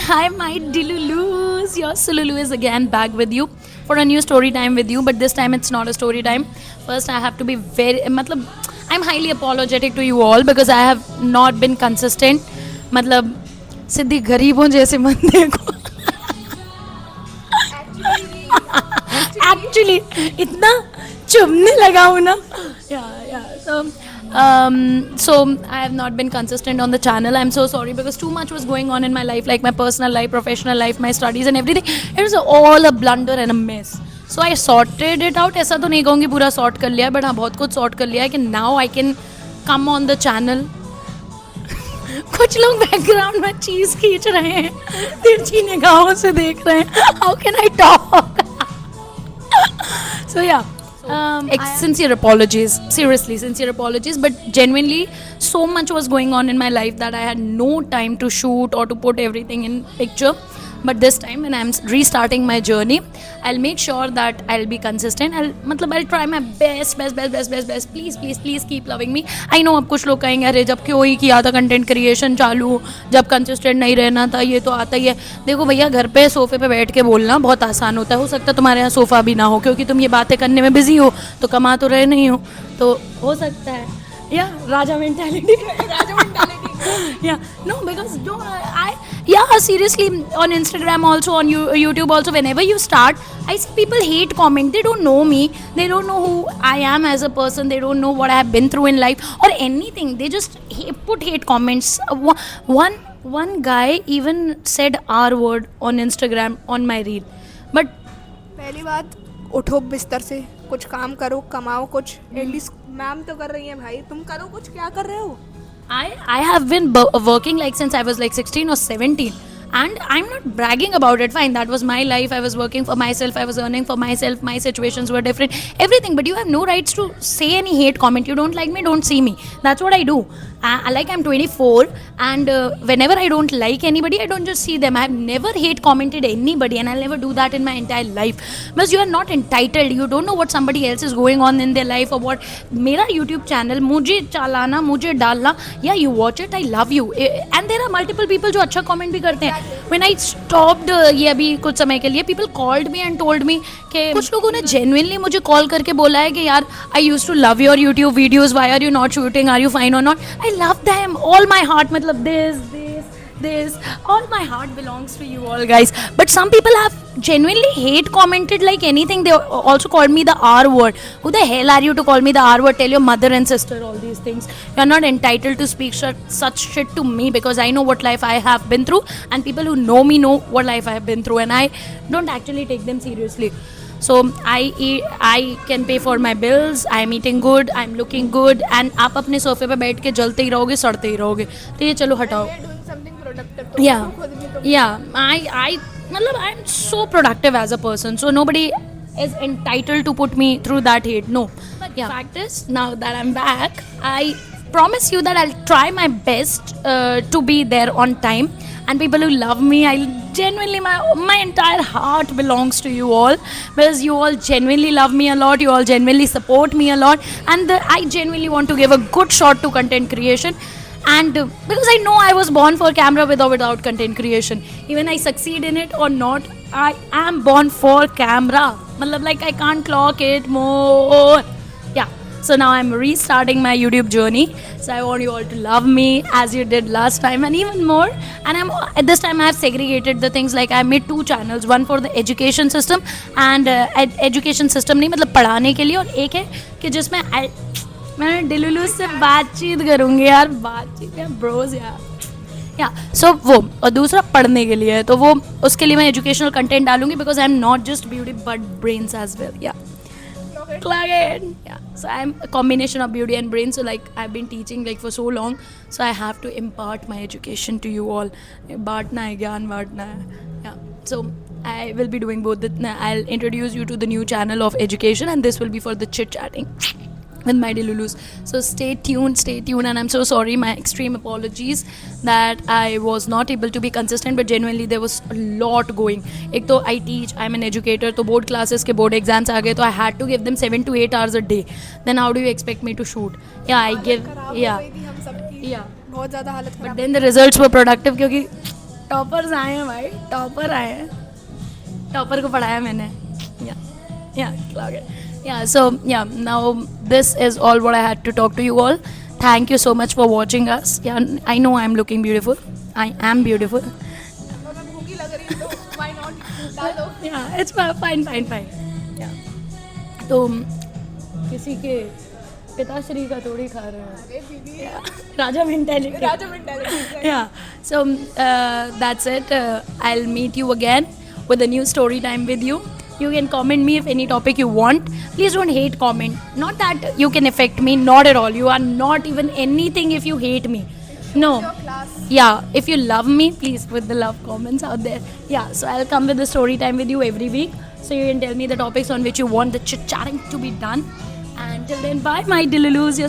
Hi, my Dilulus. Your Sululu is again back with you for a new story time with you, but this time it's not a story time. First, I have to be matlab, I'm highly apologetic to you all because I have not been consistent. मतलब सिद्धि गरीबों जैसे मत देखो. Actually, इतना चुभने लगा हूँ ना. So I have not been consistent on the channel. I'm so sorry because too much was going on in my life, like my personal life, professional life, my studies and everything. It was all a blunder and a mess. So I sorted it out. ऐसा तो नहीं कहूँगी पूरा sort कर लिया, but हाँ बहुत कुछ sort कर लिया है कि now I can come on the channel. कुछ लोग बैकग्राउंड में चीज खींच रहे हैं, तिरछी निगाहों से देख रहे हैं. How can I talk? So yeah. Sincere apologies, seriously sincere apologies, but genuinely so much was going on in my life that I had no time to shoot or to put everything in picture. But this time when I'm restarting my journey, I'll make sure that I'll be consistent. I'll try my best. Please keep loving me. I know अब कुछ लोग कहेंगे अरे जब क्यों ही किया था content creation चालू, जब कंसिस्टेंट नहीं रहना था, ये तो आता ही है. देखो भैया, घर पे सोफे पे बैठ के बोलना बहुत आसान होता है. हो सकता है तुम्हारे यहाँ सोफा भी ना हो क्योंकि तुम ये बातें करने में बिजी हो, तो कमा तो रहे नहीं हो, तो हो सकता है. Yeah, Raja mentality. Yeah, no, because seriously, on Instagram also, on YouTube also, whenever you start, I see people hate comment. They don't know me. They don't know who I am as a person. They don't know what I have been through in life or anything. They just put hate comments. One guy even said R word on Instagram on my reel. But पहली बात, उठो बिस्तर से, कुछ काम करो, कमाओ कुछ. एटलीस्ट मैम तो कर रही हैं भाई, तुम करो कुछ. क्या कर रहे हो? I have been working like since I was like 16 or 17, and I'm not bragging about it. Fine, that was my life. I was working for myself. I was earning for myself. My situations were different. Everything, but you have no rights to say any hate comment. You don't like me, don't see me. That's what I do. I'm 24, and whenever I don't like anybody, I don't just see them. I have never hate commented anybody, and I'll never do that in my entire life. Because you are not entitled. You don't know what somebody else is going on in their life or what. मेरा YouTube channel, मुझे चलाना, मुझे डालना. Yeah, you watch it. I love you. And there are multiple people जो अच्छा comment भी करते हैं. When I stopped ये अभी कुछ समय के लिए, people called me and told me कि कुछ लोगों ने genuinely मुझे call करके बोला है कि यार I used to love your YouTube videos. Why are you not shooting? Are you fine or not? I love them, all my heart. मतलब this, all my heart belongs to you all guys. But some people have genuinely hate commented like anything. They also called me the R word. Who the hell are you to call me the R word? Tell your mother and sister all these things. You're not entitled to speak such shit to me because I know what life I have been through, and people who know me know what life I have been through, and I don't actually take them seriously. So I can pay for my bills. I'm eating good. I'm looking good. And आप अपने सोफे पे बैठ के जलते ही रहोगे, सड़ते ही रहोगे. तो ये चलो हटाओ. Yeah. I'm so productive as a person. So nobody is entitled to put me through that hate. No. But yeah. Fact is, now that I'm back, I promise you that I'll try my best to be there on time. And people who love me, I genuinely, my entire heart belongs to you all, because you all genuinely love me a lot, you all genuinely support me a lot, and I genuinely want to give a good shot to content creation. And because I know I was born for camera with or without content creation, even I succeed in it or not, I am born for camera. Like I can't clock it more. Yeah. So now I'm restarting my YouTube journey. So I want you all to love me as you did last time and even more. And at this time I have segregated the things, like I made 2 channels, one for the education system and education system नहीं मतलब पढ़ाने के लिए, और एक है कि जिसमें मैं डिलुलू से बातचीत करूँगी यार, बातचीत यार ब्रोज यार. सो वो, और दूसरा पढ़ने के लिए है, तो वो उसके लिए मैं एजुकेशनल कंटेंट डालूंगी because I'm not just beauty but brains as well. Yeah. Plug it. Yeah. So I'm a combination of beauty and brain. So like I've been teaching like for so long, so I have to impart my education to you all. बांटना है, ज्ञान बांटना है. Yeah. So I will be doing both. I'll introduce you to the new channel of education, and this will be for the chit chatting with my Dilulus. So stay tuned, and I'm so sorry, my extreme apologies that I was not able to be consistent, but genuinely there was a lot going. एक तो I teach, I'm an educator, तो board classes के board exams आ गए, तो I had to give them 7 to 8 hours a day. Then how do you expect me to shoot? Yeah, I give, yeah, बहुत ज़्यादा हालत खराब. But then the results were productive क्योंकि toppers आए हैं भाई, टॉपर आए हैं, टॉपर को पढ़ाया मैंने. Yeah, now this is all what I had to talk to you all. Thank you so much for watching us. Yeah, I know I'm looking beautiful. I am beautiful. और मैं भूखी लग रही हूँ, तो why not डाल दो. Yeah, it's fine. Yeah. तो किसी के पिताश्री का थोड़ी खा रहे हैं. अरे दीदी, Raja mentality. Raja mentality. Yeah. So that's it. I'll meet you again with a new story time with you. You can comment me if any topic you want. Please don't hate comment. Not that you can affect me. Not at all. You are not even anything if you hate me. No. Your class. Yeah. If you love me, please put the love comments out there. Yeah. So I'll come with the story time with you every week. So you can tell me the topics on which you want the chit chatting to be done. And till then, bye, my Dillalus.